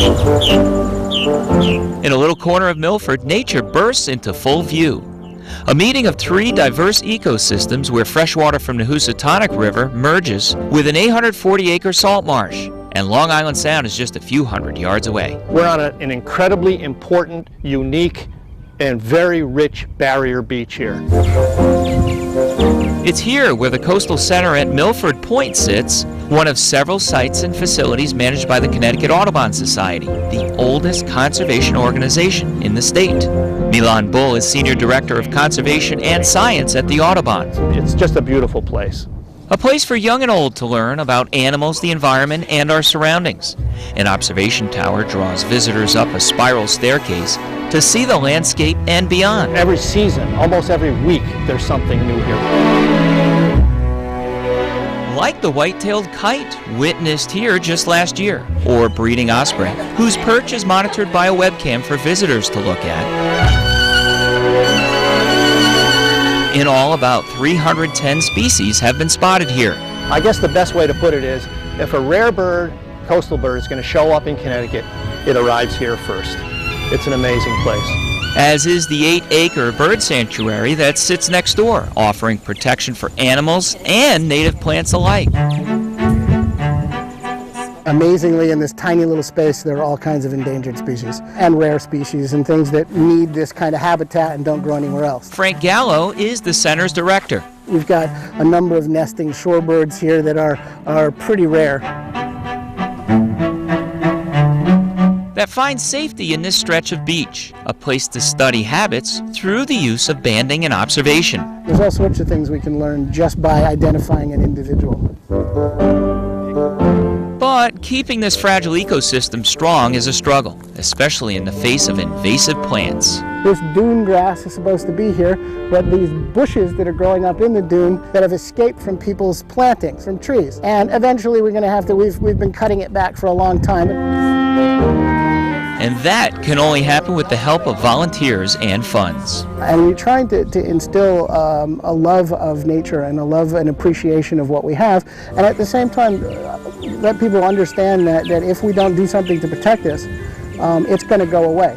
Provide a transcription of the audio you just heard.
In a little corner of Milford, nature bursts into full view. A meeting of three diverse ecosystems where freshwater from the Housatonic River merges with an 840-acre salt marsh, and Long Island Sound is just a few hundred yards away. We're on an incredibly important, unique, and very rich barrier beach here. It's here where the coastal center at Milford Point sits, one of several sites and facilities managed by the Connecticut Audubon Society, the oldest conservation organization in the state. Milan Bull is Senior Director of Conservation and Science at the Audubon. It's just a beautiful place. A place for young and old to learn about animals, the environment, and our surroundings. An observation tower draws visitors up a spiral staircase to see the landscape and beyond. Every season, almost every week, there's something new here. Like the white-tailed kite witnessed here just last year, or breeding osprey, whose perch is monitored by a webcam for visitors to look at. In all, about 310 species have been spotted here. I guess the best way to put it is, if a rare bird, coastal bird, is going to show up in Connecticut, it arrives here first. It's an amazing place. As is the 8-acre bird sanctuary that sits next door, offering protection for animals and native plants alike. Amazingly, in this tiny little space, there are all kinds of endangered species and rare species and things that need this kind of habitat and don't grow anywhere else. Frank Gallo is the center's director. We've got a number of nesting shorebirds here that are pretty rare. That find safety in this stretch of beach, a place to study habits through the use of banding and observation. There's all sorts of things we can learn just by identifying an individual. But keeping this fragile ecosystem strong is a struggle, especially in the face of invasive plants. This dune grass is supposed to be here, but these bushes that are growing up in the dune that have escaped from people's plantings, from trees. And eventually we're going to have to, we've been cutting it back for a long time. And that can only happen with the help of volunteers and funds. And we're trying to instill a love of nature and a love and appreciation of what we have, and at the same time let people understand that if we don't do something to protect this, it's going to go away.